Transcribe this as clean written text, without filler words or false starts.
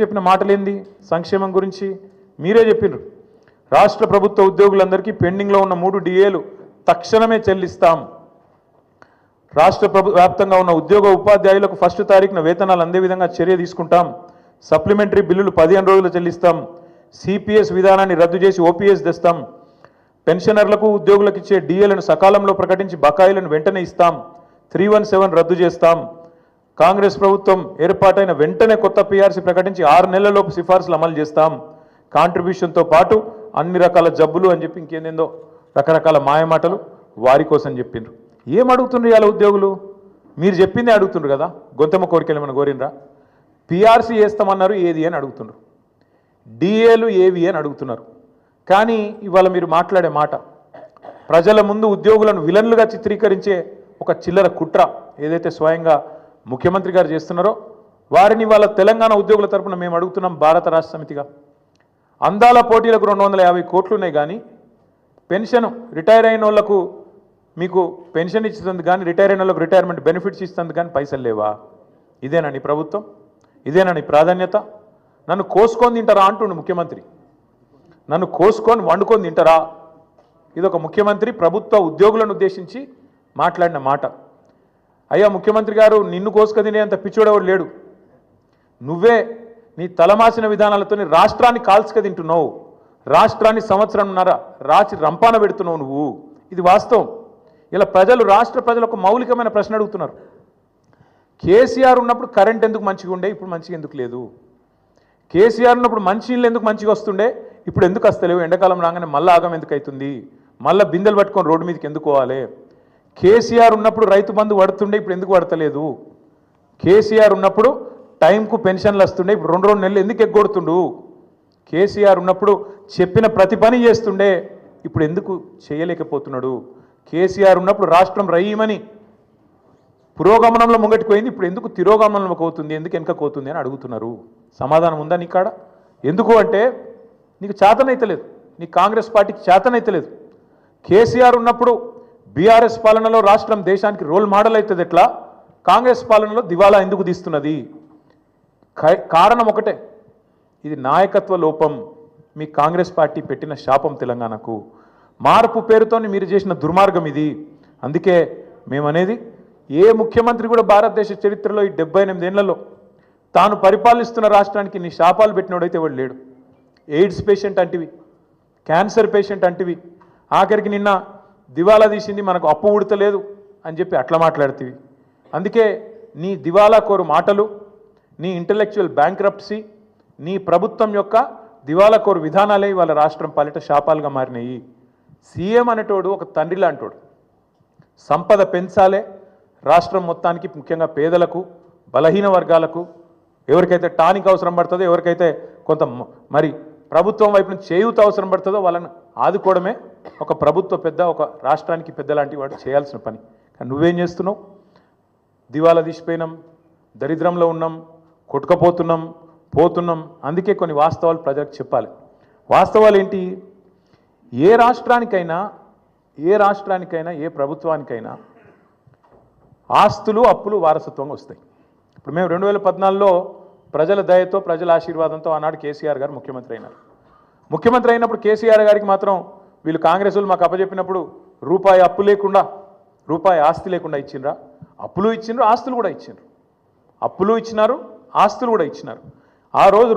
చెప్పిన మాటలేంది సంక్షేమం గురించి మీరే చెప్పినారు. రాష్ట్ర ప్రభుత్వ ఉద్యోగులందరికీ పెండింగ్లో ఉన్న 3 డిఏలు తక్షణమే చెల్లిస్తాం. రాష్ట్ర వ్యాప్తంగా ఉన్న ఉద్యోగ ఉపాధ్యాయులకు 1 తారీఖున వేతనాలు అందే విధంగా చర్య తీసుకుంటాం. సప్లిమెంటరీ బిల్లులు 15 రోజులు చెల్లిస్తాం. సిపిఎస్ విధానాన్ని రద్దు చేసి ఓపీఎస్ తెస్తాం. పెన్షనర్లకు ఉద్యోగులకు ఇచ్చే డిఏలను సకాలంలో ప్రకటించి బకాయిలను వెంటనే ఇస్తాం. 317 రద్దు చేస్తాం. కాంగ్రెస్ ప్రభుత్వం ఏర్పాటైన వెంటనే కొత్త పీఆర్సీ ప్రకటించి 6 నెలలలోపు సిఫార్సులు అమలు చేస్తాం. కాంట్రిబ్యూషన్తో పాటు అన్ని రకాల జబ్బులు అని చెప్పి ఇంకేందేందో రకరకాల మాయమాటలు వారి కోసం చెప్పిండ్రు. ఏం అడుగుతుండ్రు ఇలా ఉద్యోగులు? మీరు చెప్పిందే అడుగుతుండ్రు కదా. గొంతమ్మ కోరికలు ఏమైనా కోరినరా? పీఆర్సీ వేస్తామన్నారు, ఏది అని అడుగుతుండ్రు. డిఏలు ఏవి అని అడుగుతున్నారు. కానీ ఇవాళ మీరు మాట్లాడే మాట ప్రజల ముందు ఉద్యోగులను విలన్లుగా చిత్రీకరించే ఒక చిల్లర కుట్ర ఏదైతే స్వయంగా ముఖ్యమంత్రి గారు చేస్తున్నారో వారిని వాళ్ళ తెలంగాణ ఉద్యోగుల తరపున మేము అడుగుతున్నాం. భారత రాష్ట్ర సమితిగా అందాల పోటీలకు 250 కోట్లు ఉన్నాయి, కానీ పెన్షన్ రిటైర్ అయిన వాళ్ళకు మీకు పెన్షన్ ఇస్తుంది, కానీ రిటైర్ అయిన వాళ్ళకు రిటైర్మెంట్ బెనిఫిట్స్ ఇస్తుంది, కానీ పైసలు లేవా? ఇదేనా నీ ప్రభుత్వం? ఇదేనా నీ ప్రాధాన్యత? నన్ను కోసుకొని తింటారా అంటుండు ముఖ్యమంత్రి. నన్ను కోసుకొని వండుకొని తింటారా? ఇదొక ముఖ్యమంత్రి ప్రభుత్వ ఉద్యోగులను ఉద్దేశించి మాట్లాడిన మాట. అయ్యా ముఖ్యమంత్రి గారు, నిన్ను కోసుక తినేంత పిచ్చోడెవడు లేడు. నువ్వే నీ తలమాసిన విధానాలతో రాష్ట్రాన్ని కాల్చుక తింటున్నావు. రాష్ట్రాన్ని సంవత్సరంన్నర రాచి రంపాన పెడుతున్నావు నువ్వు. ఇది వాస్తవం. ఇలా రాష్ట్ర ప్రజలు ఒక మౌలికమైన ప్రశ్న అడుగుతున్నారు. కేసీఆర్ ఉన్నప్పుడు కరెంట్ ఎందుకు మంచిగా ఉండే, ఇప్పుడు మంచిగా ఎందుకు లేదు? కేసీఆర్ ఉన్నప్పుడు మంచినీళ్ళు ఎందుకు మంచిగా వస్తుండే, ఇప్పుడు ఎందుకు వస్తలేవు? ఎండాకాలం రాగానే మళ్ళీ ఆగం ఎందుకు అవుతుంది? మళ్ళీ బిందెలు పట్టుకొని రోడ్డు మీదకి ఎందుకు పోవాలి? కేసీఆర్ ఉన్నప్పుడు రైతు బంధు పడుతుండే, ఇప్పుడు ఎందుకు పడతలేదు? కేసీఆర్ ఉన్నప్పుడు టైంకు పెన్షన్లు వస్తుండే, ఇప్పుడు 2 నెలలు ఎందుకు ఎగ్గొడుతుండు? కేసీఆర్ ఉన్నప్పుడు చెప్పిన ప్రతి పని చేస్తుండే, ఇప్పుడు ఎందుకు చేయలేకపోతున్నాడు? కేసీఆర్ ఉన్నప్పుడు రాష్ట్రం రయ్యమని పురోగమనంలో ముంగటికి పోయింది, ఇప్పుడు ఎందుకు తిరోగమనంలో పోతుంది, ఎందుకు వెనకపోతుంది అని అడుగుతున్నారు. సమాధానం ఉందా నీ కాడ? ఎందుకు అంటే నీకు చేతనైతలేదు, నీ కాంగ్రెస్ పార్టీకి చేతనైతలేదు. కేసీఆర్ ఉన్నప్పుడు బీఆర్ఎస్ పాలనలో రాష్ట్రం దేశానికి రోల్ మోడల్ అవుతుంది, ఎట్లా కాంగ్రెస్ పాలనలో దివాలా ఎందుకు తీస్తున్నది? కారణం ఒకటే, ఇది నాయకత్వ లోపం. మీ కాంగ్రెస్ పార్టీ పెట్టిన శాపం తెలంగాణకు. మార్పు పేరుతో మీరు చేసిన దుర్మార్గం ఇది. అందుకే మేమనేది, ఏ ముఖ్యమంత్రి కూడా భారతదేశ చరిత్రలో ఈ 78 ఏళ్లలో తాను పరిపాలిస్తున్న రాష్ట్రానికి నీ శాపాలు పెట్టినోడైతే ఎవడు లేడు. ఎయిడ్స్ పేషెంట్ అంటివి, క్యాన్సర్ పేషెంట్ అంటివి, ఆఖరికి నిన్న దివాలా తీసింది మనకు అప్పు ఉడతలేదు అని చెప్పి అట్లా మాట్లాడుతీవి. అందుకే నీ దివాలా కోరు మాటలు, నీ ఇంటలెక్చువల్ బ్యాంక్రప్సీ, నీ ప్రభుత్వం యొక్క దివాలా కోరు విధానాలే వాళ్ళ రాష్ట్రం పాలిట శాపాలుగా మారినాయి. సీఎం అనేటోడు ఒక తండ్రి లాంటోడు. సంపద పెంచాలే రాష్ట్రం మొత్తానికి, ముఖ్యంగా పేదలకు, బలహీన వర్గాలకు, ఎవరికైతే టానిక్ అవసరం పడుతుందో, ఎవరికైతే కొంత మరి ప్రభుత్వం వైపు నుంచి చేయూత అవసరం పడుతుందో వాళ్ళని ఆదుకోవడమే ఒక ప్రభుత్వ పెద్ద, ఒక రాష్ట్రానికి పెద్ద లాంటి వాడు చేయాల్సిన పని. కానీ నువ్వేం చేస్తున్నావు? దివాలా తీసిపోయినాం, దరిద్రంలో ఉన్నాం, పోతున్నాం. అందుకే కొన్ని వాస్తవాలు ప్రజలకు చెప్పాలి. వాస్తవాలు ఏంటి? ఏ రాష్ట్రానికైనా ఏ ప్రభుత్వానికైనా ఆస్తులు అప్పులు వారసత్వంగా వస్తాయి. ఇప్పుడు మేము 2014లో ప్రజల దయతో, ప్రజల ఆశీర్వాదంతో ఆనాడు కేసీఆర్ గారు ముఖ్యమంత్రి అయినారు. ముఖ్యమంత్రి అయినప్పుడు కేసీఆర్ గారికి మాత్రం వీళ్ళు కాంగ్రెస్ వాళ్ళు మాకు అప్పచెప్పినప్పుడు రూపాయి అప్పు లేకుండా, రూపాయి ఆస్తి లేకుండా ఇచ్చిండ్రా? అప్పులు ఇచ్చిండ్రు, ఆస్తులు కూడా ఇచ్చిండ్రు. అప్పులు ఇచ్చినారు, ఆస్తులు కూడా ఇచ్చినారు. ఆ రోజు